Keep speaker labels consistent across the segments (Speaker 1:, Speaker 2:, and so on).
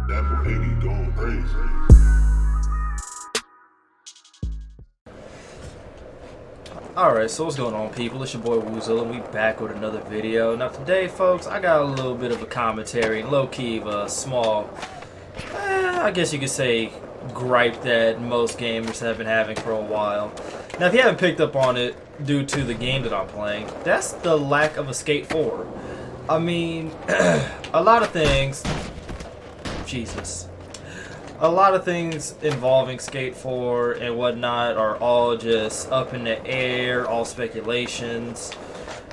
Speaker 1: That boy 80 going crazy.
Speaker 2: Alright, so what's going on, people? It's your boy Woozilla, and we back with another video. Now today, folks, I got a little bit of a commentary, low-key of a small, I guess you could say, gripe that most gamers have been having for a while. Now, if you haven't picked up on it due to the game that I'm playing, that's the lack of a Skate 4. I mean, a lot of things... Jesus. A lot of things involving Skate 4 and whatnot are all just up in the air, all speculations.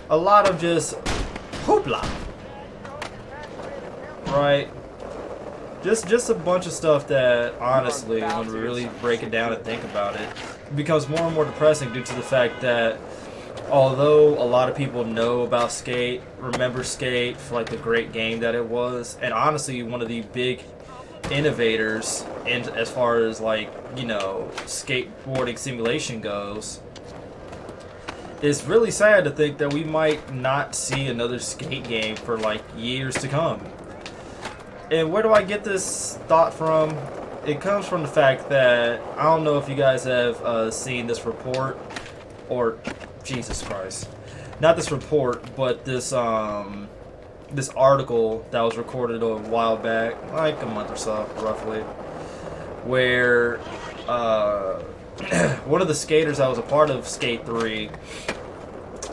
Speaker 2: A lot of just hoopla. Right? Just a bunch of stuff that, honestly, when we really break it down and think about it, becomes more and more depressing due to the fact that although a lot of people know about Skate, remember Skate for like the great game that it was, and honestly one of the big innovators in as far as like, you know, skateboarding simulation goes, it's really sad to think that we might not see another Skate game for like years to come. And where do I get this thought from? It comes from the fact that I don't know if you guys have seen this report, or Jesus Christ, not this report, but this this article that was recorded a while back, like a month or so, roughly, where one of the skaters that was a part of Skate 3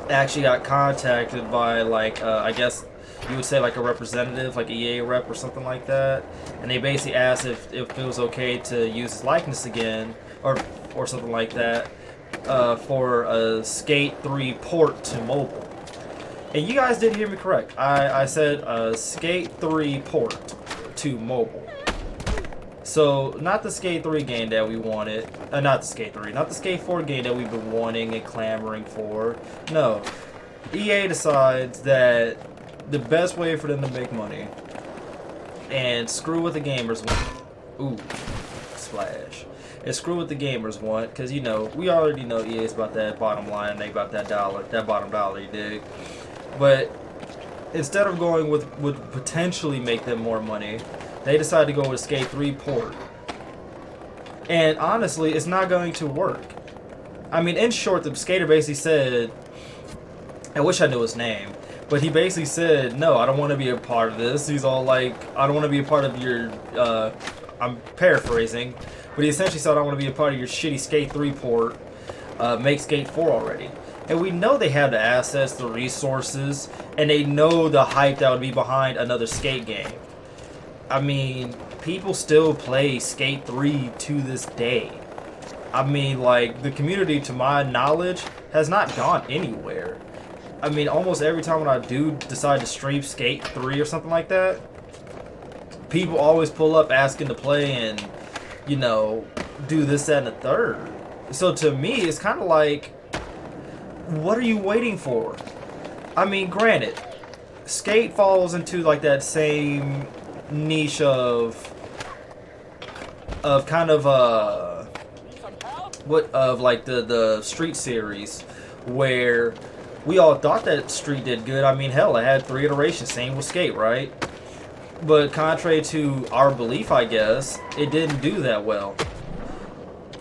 Speaker 2: actually got contacted by, like, I guess you would say like a representative, like EA rep or something like that, and they basically asked if it was okay to use his likeness again, or something like that, for a Skate 3 port to mobile. And you guys did hear me correct. I said Skate 3 port to mobile. So, not the Skate 3 game that we wanted. Not the Skate 3. Not the Skate 4 game that we've been wanting and clamoring for. No. EA decides that the best way for them to make money, and screw what the gamers want. Ooh. Splash. And screw what the gamers want, because, you know, we already know EA's about that bottom line, and they about that dollar, that bottom dollar, you dig? But instead of going with what would potentially make them more money, they decided to go with Skate 3 port. And honestly, it's not going to work. I mean, in short, the skater basically said, I wish I knew his name, but he basically said, no, I don't want to be a part of this. He's all like, I don't want to be a part of your, I'm paraphrasing, but he essentially said, I don't want to be a part of your shitty Skate 3 port. Make Skate 4 already. And we know they have the assets, the resources, and they know the hype that would be behind another Skate game. I mean, people still play Skate 3 to this day. I mean, like, the community, to my knowledge, has not gone anywhere. I mean, almost every time when I do decide to stream Skate 3 or something like that, people always pull up asking to play and, you know, do this, that, and the third. So to me, it's kind of like, what are you waiting for? I mean, granted, Skate falls into like that same niche of kind of like the Street series, where we all thought that Street did good. I mean, hell, it had 3 iterations, same with Skate, right? But contrary to our belief, I guess, it didn't do that well.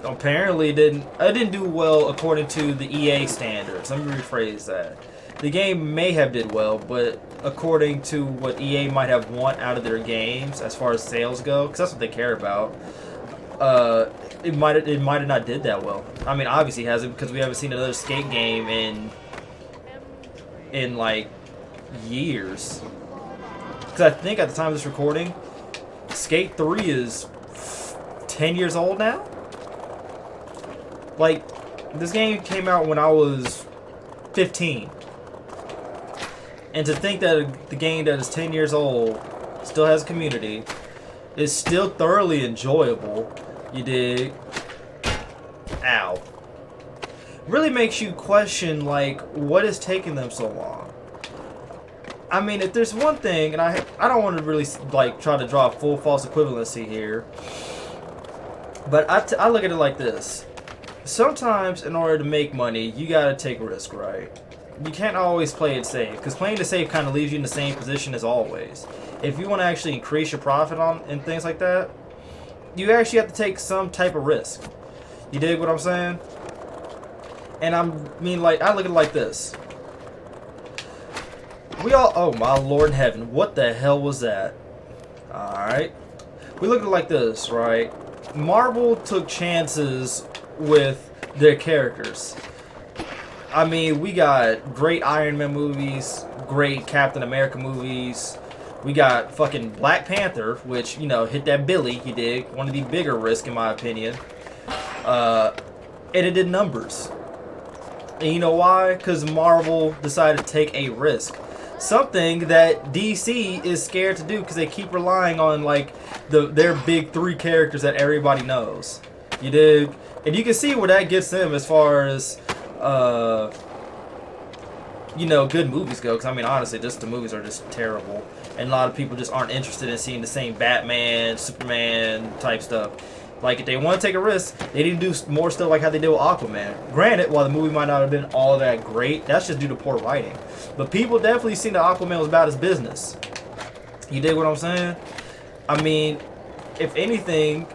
Speaker 2: Apparently, it didn't do well according to the EA standards. Let me rephrase that. The game may have did well, but according to what EA might have want out of their games as far as sales go, because that's what they care about, it might have not did that well. I mean, obviously it hasn't, because we haven't seen another Skate game in like years. Because I think at the time of this recording, Skate 3 is 10 years old now. Like, this game came out when I was 15. And to think that the game that is 10 years old still has a community, is still thoroughly enjoyable, you dig? Ow. Really makes you question, like, what is taking them so long? I mean, if there's one thing, and I don't want to really, like, try to draw a full false equivalency here, but I look at it like this. Sometimes, in order to make money, you gotta take risk, right? you can't always play it safe, because playing it safe kind of leaves you in the same position as always. If you want to actually increase your profit on and things like that, you actually have to take some type of risk. You dig what I'm saying? And I mean, like, I look at it like this. We all, oh my Lord in heaven, what the hell was that? Alright. We look at it like this, right? Marvel took chances with their characters. I mean, we got great Iron Man movies, great Captain America movies. We got fucking Black Panther, which, you know, hit that Billy, you dig? One of the bigger risks, in my opinion. And it did numbers. And you know why? Because Marvel decided to take a risk. Something that DC is scared to do because they keep relying on, like, their big three characters that everybody knows. You dig? And you can see where that gets them as far as, you know, good movies go. Because, I mean, honestly, just the movies are just terrible. And a lot of people just aren't interested in seeing the same Batman, Superman type stuff. Like, if they want to take a risk, they need to do more stuff like how they did with Aquaman. Granted, while the movie might not have been all that great, that's just due to poor writing. But people definitely seen that Aquaman was about his business. You dig what I'm saying? I mean, if anything,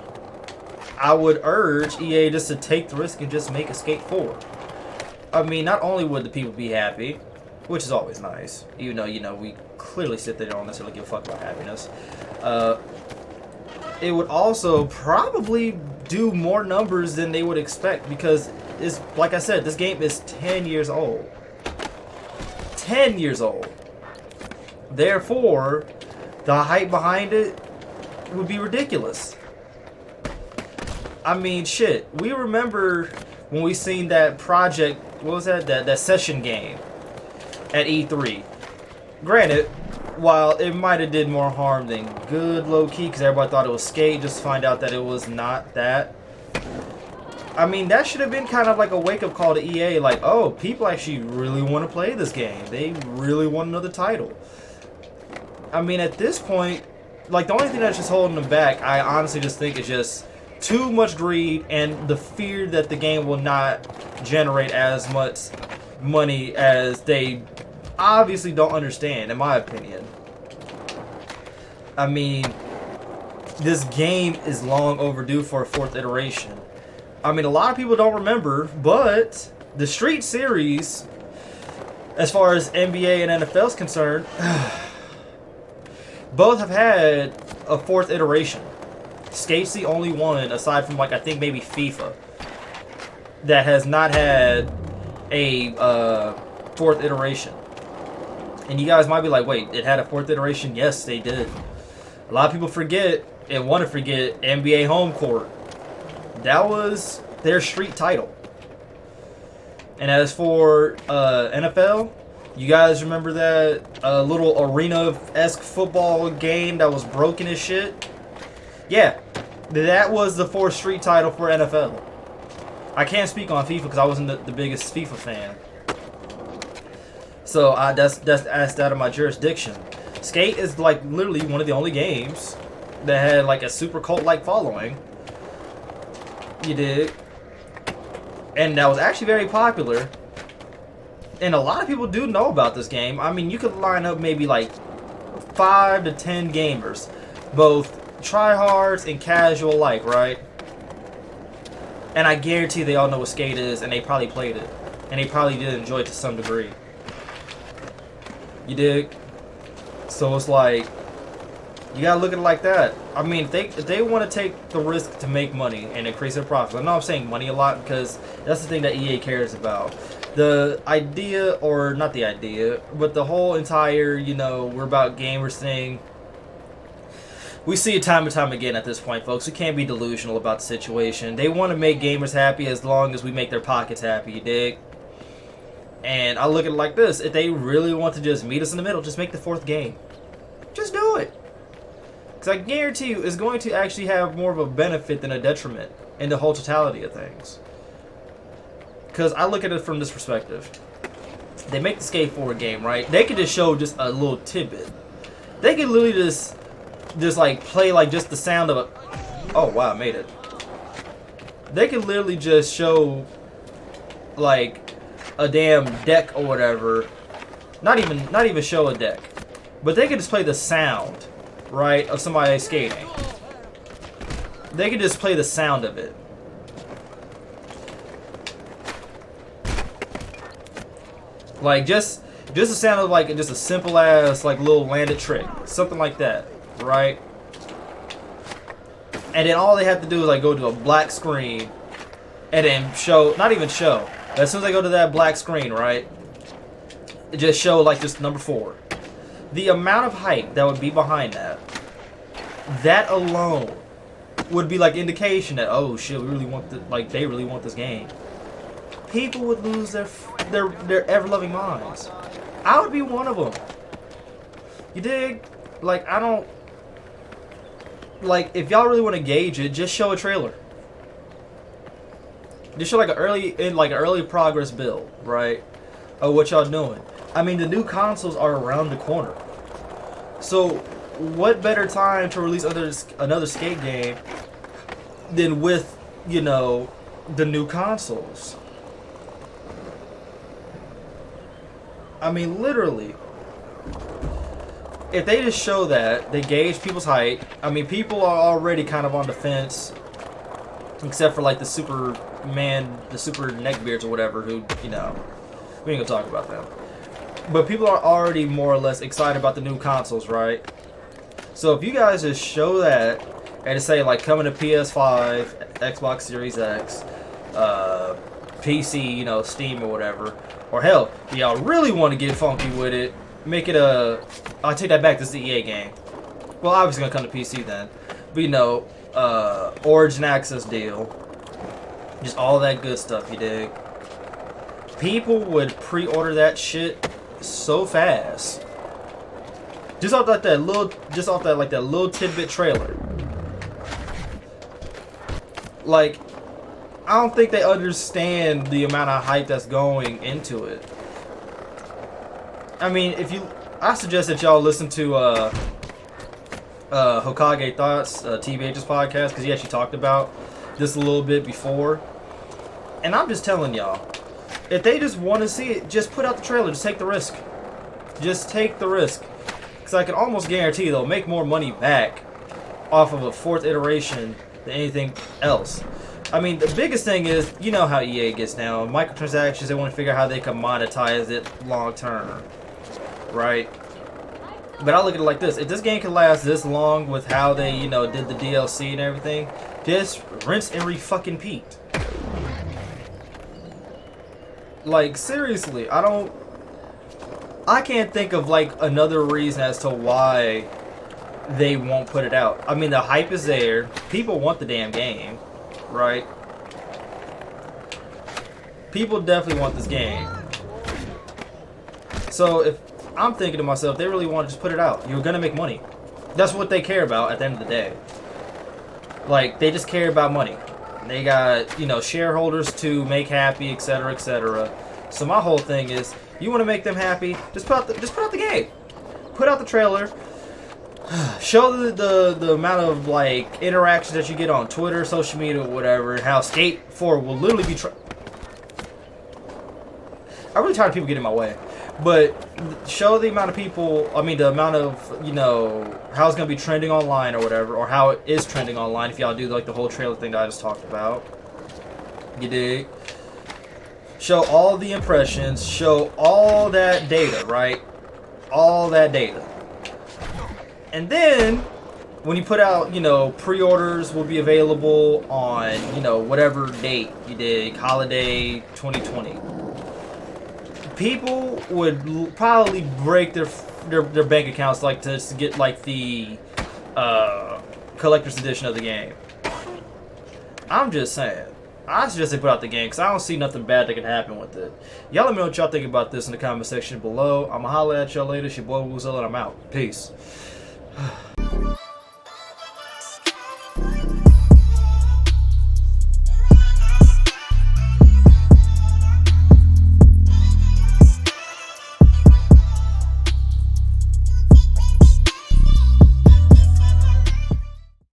Speaker 2: I would urge EA just to take the risk and just make a Skate 4. I mean, not only would the people be happy, which is always nice, even though, you know, we clearly sit there and don't necessarily give a fuck about happiness. It would also probably do more numbers than they would expect because, it's, like I said, this game is 10 years old. 10 years old. Therefore, the hype behind it would be ridiculous. I mean, shit. We remember when we seen that project, what was that? That session game at E3. Granted, while it might have did more harm than good, low-key, because everybody thought it was Skate, just to find out that it was not that. I mean, that should have been kind of like a wake-up call to EA, like, oh, people actually really want to play this game. They really want another title. I mean, at this point, like, the only thing that's just holding them back, I honestly just think is just too much greed and the fear that the game will not generate as much money as they obviously don't understand, in my opinion. I mean, this game is long overdue for a fourth iteration. I mean, a lot of people don't remember, but the Street Series, as far as NBA and NFL is concerned, both have had a fourth iteration. Skate's the only one, aside from, like, I think maybe FIFA, that has not had a fourth iteration. And you guys might be like, wait, it had a fourth iteration? Yes, they did. A lot of people forget and want to forget NBA Home Court. That was their street title. And as for NFL, you guys remember that little arena-esque football game that was broken as shit? Yeah, that was the fourth street title for NFL. I can't speak on FIFA because I wasn't the biggest FIFA fan. So that's out of my jurisdiction. Skate is like literally one of the only games that had like a super cult-like following. You dig? And that was actually very popular. And a lot of people do know about this game. I mean, you could line up maybe like 5 to 10 gamers, both tryhards and casual like, right? And I guarantee they all know what Skate is, and they probably played it. And they probably did enjoy it to some degree. You dig? So it's like, you gotta look at it like that. I mean, if they want to take the risk to make money and increase their profits, I know I'm saying money a lot because that's the thing that EA cares about. The idea, or not the idea, but the whole entire, you know, we're about gamers thing, we see it time and time again at this point, folks. We can't be delusional about the situation. They want to make gamers happy as long as we make their pockets happy, you dig? And I look at it like this. If they really want to just meet us in the middle, just make the fourth game. Just do it. Because I guarantee you, it's going to actually have more of a benefit than a detriment in the whole totality of things. Because I look at it from this perspective. They make the Skate 4 game, right? They could just show just a little tidbit. They could literally just like play like just the sound of a... Oh, wow, I made it. They could literally just show like a damn deck or whatever. Not even show a deck, but they could just play the sound, right, of somebody skating. They could just play the sound of it. Like just the sound of like just a simple ass like little landed trick, something like that, right? And then all they have to do is like go to a black screen, and then show, not even show. As soon as they go to that black screen, right, it just show like this number 4. The amount of hype that would be behind that, that alone would be like indication that, oh shit, we really want they really want this game. People would lose their ever-loving minds. I would be one of them. You dig? Like, I don't... Like, if y'all really want to gauge it, just show a trailer. Just show like an early progress build, right? Of what y'all doing. I mean, the new consoles are around the corner. So, what better time to release another skate game than with, you know, the new consoles? I mean, literally, if they just show that, they gauge people's height. I mean, people are already kind of on the fence, except for like the super neckbeards or whatever, who, you know, we ain't gonna talk about them. But people are already more or less excited about the new consoles, right? So if you guys just show that and just say like coming to PS5, Xbox Series X, PC, you know, Steam or whatever. Or hell, if y'all really want to get funky with it, make it a... I'll take that back, this is the EA game. Well, obviously gonna come to PC then. But you know, Origin Access deal. Just all that good stuff, you dig? People would pre-order that shit so fast. Just off that little tidbit trailer. Like, I don't think they understand the amount of hype that's going into it. I mean, I suggest that y'all listen to Hokage Thoughts, TBH's podcast, because he actually talked about this a little bit before. And I'm just telling y'all, if they just want to see it, just put out the trailer. Just take the risk. Just take the risk. Because I can almost guarantee they'll make more money back off of a 4th iteration than anything else. I mean, the biggest thing is, you know how EA gets now. Microtransactions, they want to figure out how they can monetize it long term. Right? But I look at it like this. If this game can last this long with how they, you know, did the DLC and everything, just rinse and re-fucking-peat. Like, seriously, I can't think of, like, another reason as to why they won't put it out. I mean, the hype is there. People want the damn game. Right? People definitely want this game. So if I'm thinking to myself, they really want to just put it out. You're gonna make money. That's what they care about at the end of the day. Like, they just care about money. They got, you know, shareholders to make happy, etc., etc. So my whole thing is, you want to make them happy, just put out the game. Put out the trailer. Show the amount of like interactions that you get on Twitter, social media, or whatever. How Skate 4 will literally be. I'm really tired of people getting in my way, but show the amount of people. I mean, the amount of, you know, how it's gonna be trending online or whatever, or how it is trending online. If y'all do like the whole trailer thing that I just talked about, you dig? Show all the impressions. Show all that data, right? All that data. And then, when you put out, you know, pre-orders will be available on, you know, whatever date you did, holiday 2020. People would probably break their bank accounts like to get like the collector's edition of the game. I'm just saying. I suggest they put out the game because I don't see nothing bad that can happen with it. Y'all let me know what y'all think about this in the comment section below. I'ma holla at y'all later. It's your boy Woozilla and I'm out. Peace.